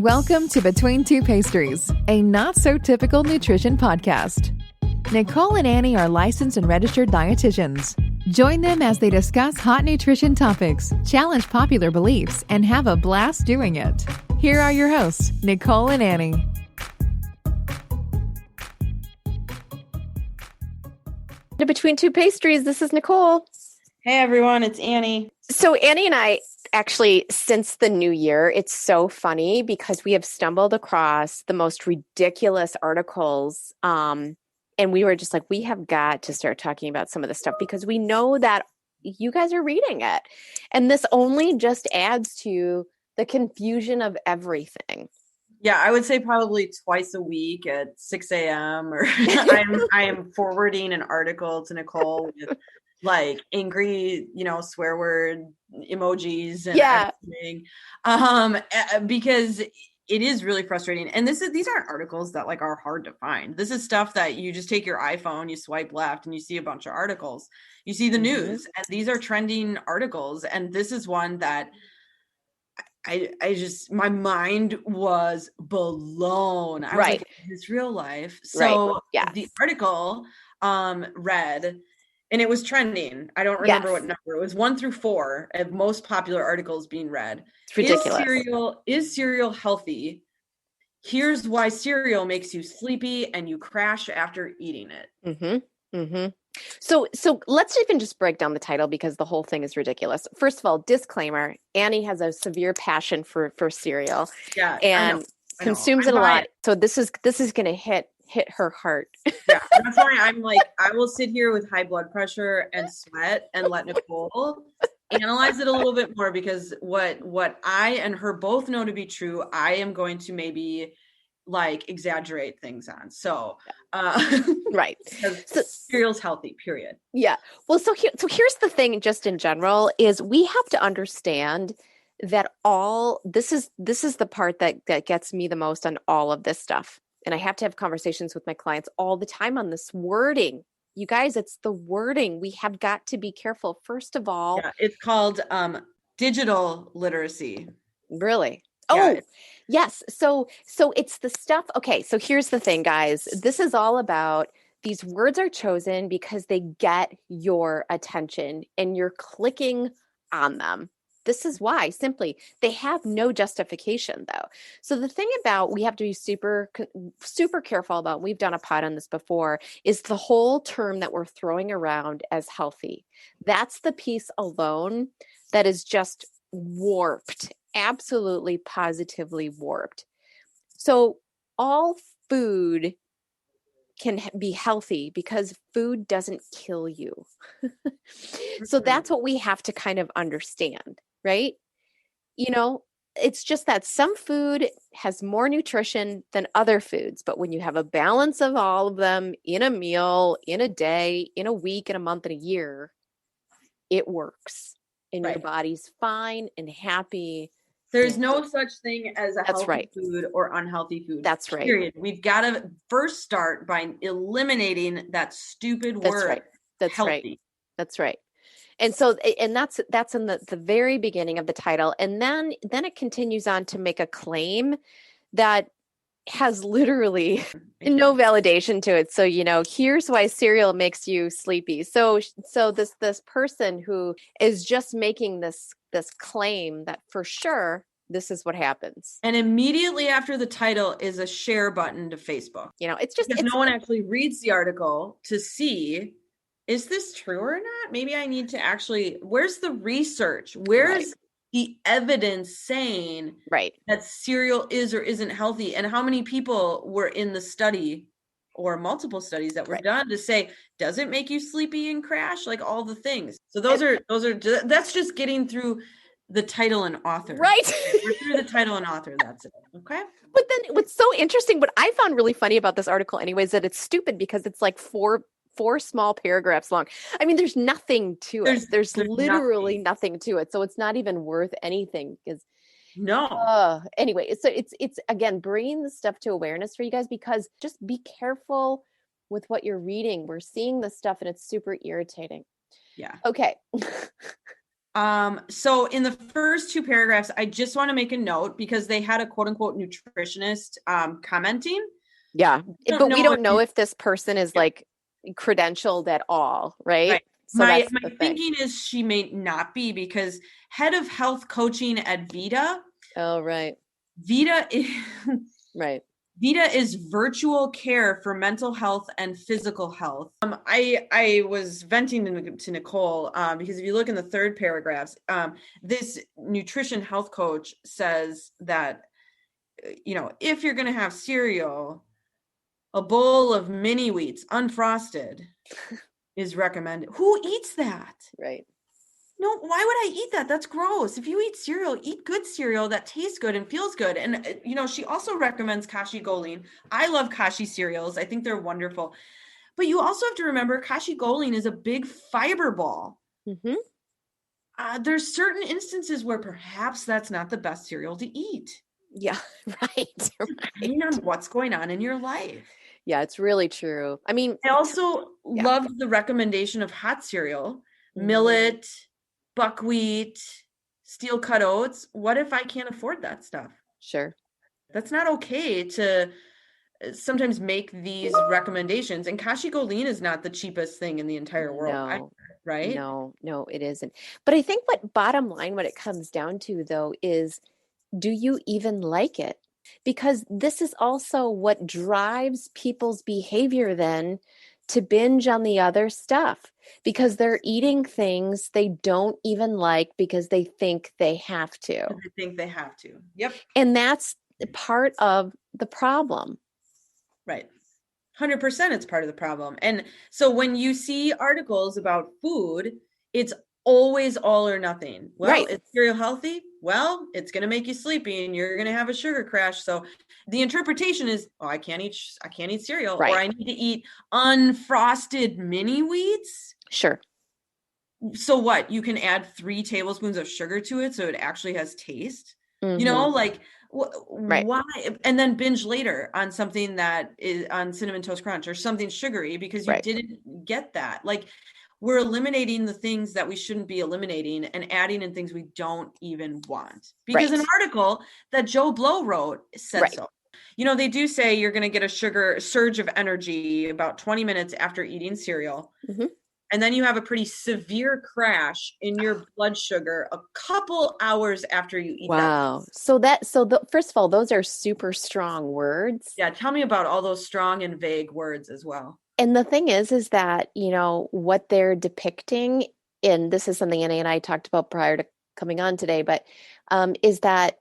Welcome to Between Two Pastries, a not-so-typical nutrition podcast. Nicole and Annie are licensed and registered dietitians. Join them as they discuss hot nutrition topics, challenge popular beliefs, and have a blast doing it. Here are your hosts, Nicole and Annie. Between Two Pastries, this is Nicole. Hey everyone, it's Annie. So Annie and I actually, since the new year, it's so funny because we have stumbled across the most ridiculous articles. And we were just like, we have got to start talking about some of this stuff because we know that you guys are reading it. And this only just adds to the confusion of everything. Yeah, I would say probably twice a week at 6 a.m. or I am forwarding an article to Nicole with like angry, swear word emojis and everything. Because it is really frustrating. And these aren't articles that like are hard to find. This is stuff that you just take your iPhone, you swipe left and you see a bunch of articles. You see the news and these are trending articles. And this is one that I just, my mind was blown. I was like, it's real life. So the article read, and it was trending. I don't remember what number. It was 1 through 4 of most popular articles being read. It's ridiculous. Is cereal healthy? Here's why cereal makes you sleepy and you crash after eating it. So let's even just break down the title because the whole thing is ridiculous. First of all, disclaimer, Annie has a severe passion for cereal and consumes it a lot. So this is going to hit her heart. That's why I'm like, I will sit here with high blood pressure and sweat and let Nicole analyze it a little bit more because what I and her both know to be true, I am going to maybe like exaggerate things on. So, right. So cereal's healthy, period. Yeah. Well, so here's the thing just in general is we have to understand that this is the part that gets me the most on all of this stuff. And I have to have conversations with my clients all the time on this wording. You guys, it's the wording. We have got to be careful. First of all, it's called digital literacy. Really? Oh, yes. So it's the stuff. Okay. So here's the thing, guys. This is all about these words are chosen because they get your attention and you're clicking on them. This is why simply they have no justification though. So the thing about we have to be super, super careful about, we've done a pod on this before, is the whole term that we're throwing around as healthy. That's the piece alone that is just warped, absolutely positively warped. So all food can be healthy because food doesn't kill you. So that's what we have to kind of understand. Right? It's just that some food has more nutrition than other foods. But when you have a balance of all of them in a meal, in a day, in a week, in a month, and a year, it works. And your body's fine and happy. There's no such thing as a healthy food or unhealthy food. That's right. Period. We've got to first start by eliminating that stupid word. Right. That's healthy. Right. That's right. And so, and that's in the very beginning of the title. And then it continues on to make a claim that has literally no validation to it. So, here's why cereal makes you sleepy. So this person who is just making this claim that for sure, this is what happens. And immediately after the title is a share button to Facebook. It's just, no one actually reads the article to see, is this true or not? Maybe I need to actually, where's the research? Where's the evidence saying that cereal is or isn't healthy? And how many people were in the study or multiple studies that were done to say, does it make you sleepy and crash? Like all the things. So that's just getting through the title and author. Right. We're through the title and author. That's it. Okay. But then what's so interesting, what I found really funny about this article anyways, that it's stupid because it's like four small paragraphs long. I mean, there's nothing to it. There's literally nothing to it. So it's not even worth anything because anyway, so it's again, bringing the stuff to awareness for you guys, because just be careful with what you're reading. We're seeing this stuff and it's super irritating. Yeah. Okay. So in the first two paragraphs, I just want to make a note because they had a quote unquote nutritionist commenting. Yeah. But we don't know if if this person is like credentialed at all, right? Right. So My that's the thing. thinking is she may not be, because head of health coaching at Vita. Oh, right. Vita is Right. Vita is virtual care for mental health and physical health. I was venting to Nicole because if you look in the third paragraphs, this nutrition health coach says that, if you're going to have cereal, a bowl of mini wheats unfrosted is recommended. Who eats that? Right. No, why would I eat that? That's gross. If you eat cereal, eat good cereal that tastes good and feels good. And, she also recommends kashi goling. I love kashi cereals. I think they're wonderful. But you also have to remember kashi goling is a big fiber ball. Mm-hmm. There's certain instances where perhaps that's not the best cereal to eat. Yeah, right. Depending on what's going on in your life. Yeah, it's really true. I mean, I also loved the recommendation of hot cereal, millet, buckwheat, steel cut oats. What if I can't afford that stuff? Sure. That's not okay to sometimes make these recommendations. And kashi goling is not the cheapest thing in the entire world, either, right? No, it isn't. But I think bottom line, what it comes down to though, is do you even like it? Because this is also what drives people's behavior then to binge on the other stuff, because they're eating things they don't even like because they think they have to. I think they have to. Yep. And that's part of the problem. Right. 100% it's part of the problem. And so when you see articles about food, it's always all or nothing. Well, right. Is cereal healthy? Well, it's going to make you sleepy and you're going to have a sugar crash. So the interpretation is, I can't eat cereal, right. Or I need to eat unfrosted mini wheats. Sure. So what? You can add 3 tablespoons of sugar to it so it actually has taste. Mm-hmm. Right. Why? And then binge later on something that is on Cinnamon Toast Crunch or something sugary because you didn't get that. Like, we're eliminating the things that we shouldn't be eliminating and adding in things we don't even want. Because an article that Joe Blow wrote said so. They do say you're going to get a surge of energy about 20 minutes after eating cereal. Mm-hmm. And then you have a pretty severe crash in your blood sugar a couple hours after you eat that. Wow. First of all, those are super strong words. Yeah. Tell me about all those strong and vague words as well. And the thing is that, what they're depicting, and this is something Annie and I talked about prior to coming on today, but is that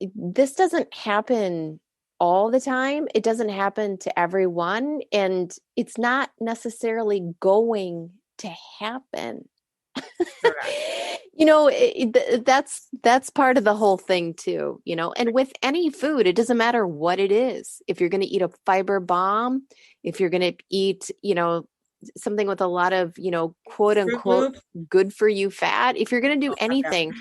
this doesn't happen all the time. It doesn't happen to everyone, and it's not necessarily going to happen. That's part of the whole thing too, and with any food, it doesn't matter what it is. If you're going to eat a fiber bomb, if you're going to eat, something with a lot of, quote unquote, good for you fat, if you're going to do anything,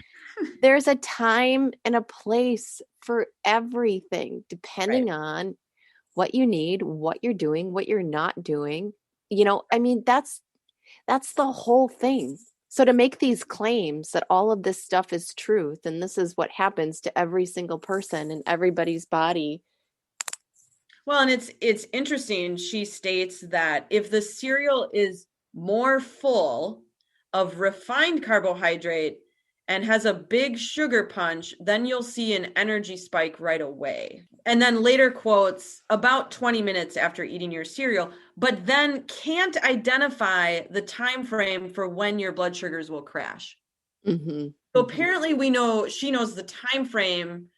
there's a time and a place for everything, depending on what you need, what you're doing, what you're not doing. That's the whole thing. So to make these claims that all of this stuff is truth, and this is what happens to every single person in everybody's body. Well, and it's interesting. She states that if the cereal is more full of refined carbohydrate and has a big sugar punch, then you'll see an energy spike right away. And then later quotes about 20 minutes after eating your cereal, but then can't identify the time frame for when your blood sugars will crash. Mm-hmm. So apparently she knows the time frame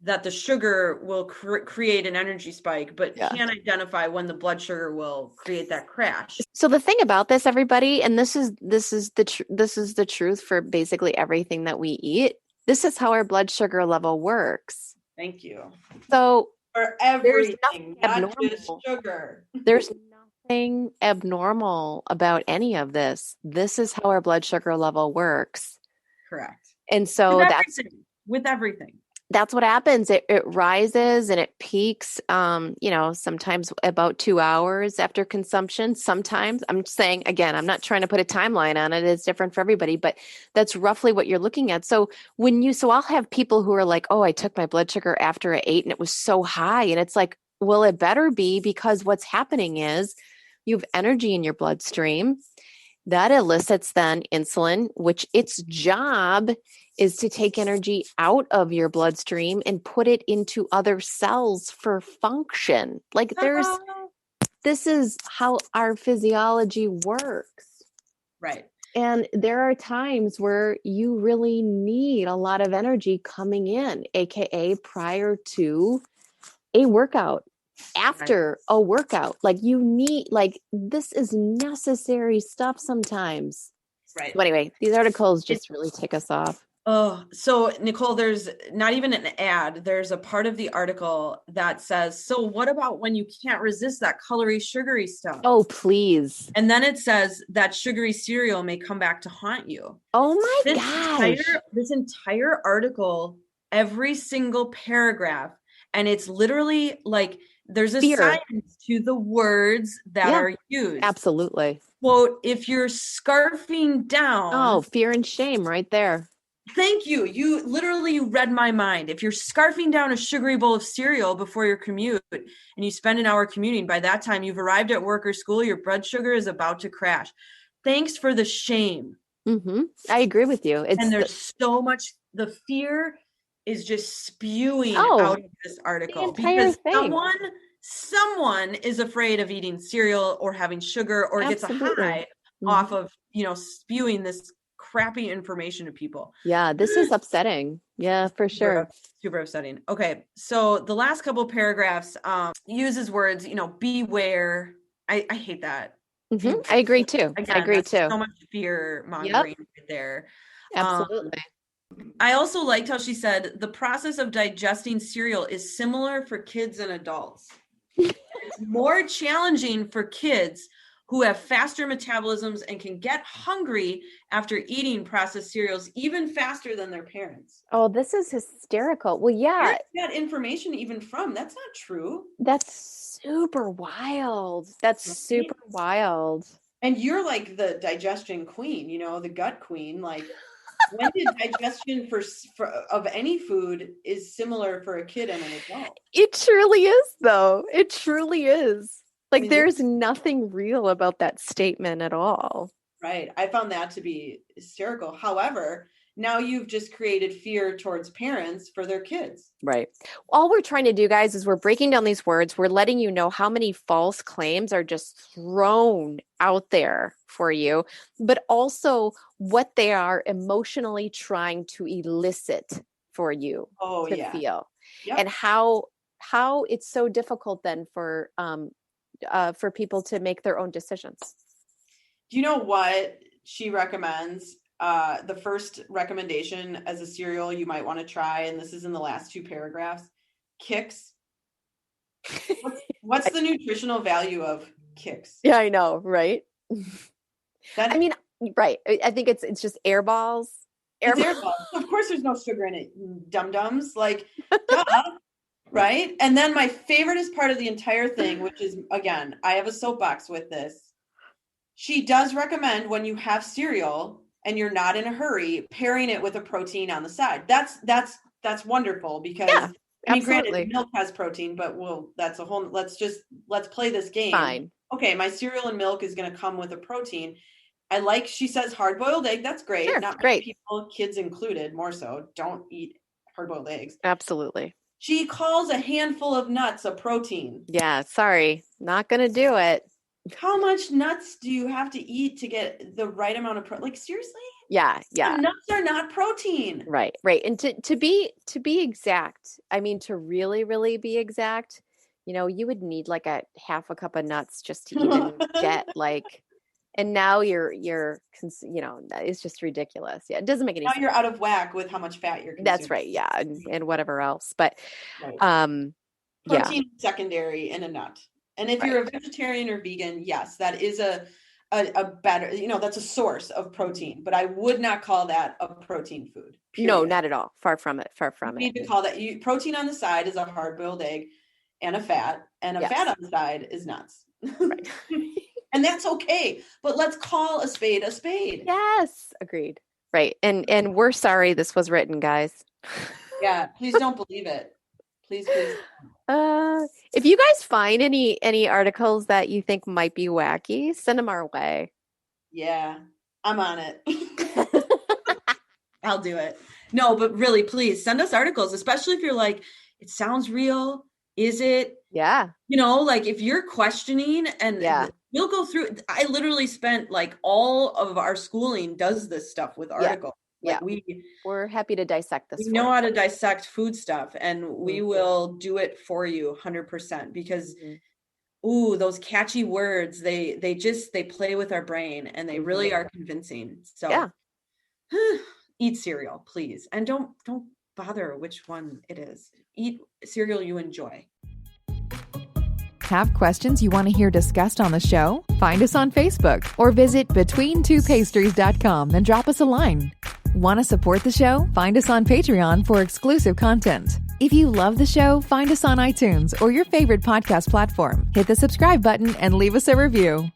that the sugar will create an energy spike, but can't identify when the blood sugar will create that crash. So the thing about this, everybody, and this is the truth for basically everything that we eat. This is how our blood sugar level works. Thank you. So for everything, not just sugar. There's nothing abnormal about any of this. This is how our blood sugar level works. Correct. And so with everything. that's what happens. It rises and it peaks, sometimes about 2 hours after consumption. Sometimes, I'm saying, again, I'm not trying to put a timeline on it. It's different for everybody, but that's roughly what you're looking at. So I'll have people who are like, oh, I took my blood sugar after I ate and it was so high. And it's like, well, it better be, because what's happening is you have energy in your bloodstream that elicits then insulin, which its job is to take energy out of your bloodstream and put it into other cells for function. Like this is how our physiology works. Right. And there are times where you really need a lot of energy coming in, AKA prior to a workout, after a workout. Like you need, like, this is necessary stuff sometimes. Right. So anyway, these articles just really tick us off. Oh, so Nicole, there's not even an ad. There's a part of the article that says, so what about when you can't resist that calorie, sugary stuff? Oh, please. And then it says that sugary cereal may come back to haunt you. Oh my gosh. This entire article, every single paragraph, and it's literally like there's a Fear. science to the words that are used. Absolutely. Quote, if you're scarfing down. Oh, fear and shame right there. Thank you. You literally read my mind. If you're scarfing down a sugary bowl of cereal before your commute and you spend an hour commuting, by that time you've arrived at work or school, your blood sugar is about to crash. Thanks for the shame. Mm-hmm. I agree with you. And there's so much, the fear is just spewing out of this article because someone is afraid of eating cereal or having sugar or gets a high off of, spewing this crappy information to people. Yeah, this is upsetting. Yeah, for sure. Super upsetting. Okay, so the last couple paragraphs uses words, beware. I hate that. Mm-hmm. I agree too. Again, I agree too. So much fear mongering right there. Absolutely. I also liked how she said the process of digesting cereal is similar for kids and adults. It's more challenging for kids who have faster metabolisms and can get hungry after eating processed cereals even faster than their parents. Oh, this is hysterical. Well, yeah. Where's that information even from? That's not true. That's super wild. That's super wild. And you're like the digestion queen, the gut queen. Like, when did digestion for of any food is similar for a kid and an adult? It truly is, though. It truly is. Like, there's nothing real about that statement at all. Right. I found that to be hysterical. However, now you've just created fear towards parents for their kids. Right. All we're trying to do, guys, is we're breaking down these words. We're letting you know how many false claims are just thrown out there for you, but also what they are emotionally trying to elicit for you to feel. Yep. And how it's so difficult then for people to make their own decisions. Do you know what she recommends? The first recommendation as a cereal you might want to try, and this is in the last 2 paragraphs, Kix. What's the nutritional value of Kix? Yeah, I know, right? Right. I think it's just air balls. Air balls. Of course there's no sugar in it, dum-dums. Like, duh. Right? And then my favoriteest part of the entire thing, which is, again, I have a soapbox with this. She does recommend when you have cereal and you're not in a hurry, pairing it with a protein on the side. That's wonderful because granted, milk has protein, but that's a whole, let's play this game. Fine. Okay, my cereal and milk is going to come with a protein. She says hard-boiled egg. That's great. Sure, not great. People, kids included, more so, don't eat hard-boiled eggs. Absolutely. She calls a handful of nuts a protein. Yeah, sorry. Not going to do it. How much nuts do you have to eat to get the right amount of protein? Like, seriously? Yeah. The nuts are not protein. Right. And to be exact, I mean, to really, really be exact, you would need like a half a cup of nuts just to even get like, and now it's just ridiculous. Yeah. It doesn't make any sense. Now you're out of whack with how much fat you're consuming. That's right. Yeah. And whatever else. But, protein secondary in a nut. And if you're a vegetarian or vegan, yes, that is a a better, that's a source of protein, but I would not call that a protein food. Period. No, not at all. Far from it. You need to call that protein on the side is a hard-boiled egg and a fat, and a fat on the side is nuts. Right. And that's okay. But let's call a spade a spade. Yes. Agreed. Right. And we're sorry this was written, guys. Yeah. Please don't believe it. Please. If you guys find any articles that you think might be wacky, send them our way. Yeah, I'm on it. I'll do it. No, but really, please send us articles, especially if you're like, it sounds real. Is it? Yeah. Like if you're questioning and we'll go through. I literally spent like all of our schooling does this stuff with articles. Like we're happy to dissect this. We know how to dissect food stuff, and we will do it for you 100% because, those catchy words, they play with our brain and they really are convincing. So eat cereal, please. And don't bother which one it is. Eat cereal you enjoy. Have questions you want to hear discussed on the show? Find us on Facebook or visit betweentwopastries.com and drop us a line. Want to support the show? Find us on Patreon for exclusive content. If you love the show, find us on iTunes or your favorite podcast platform. Hit the subscribe button and leave us a review.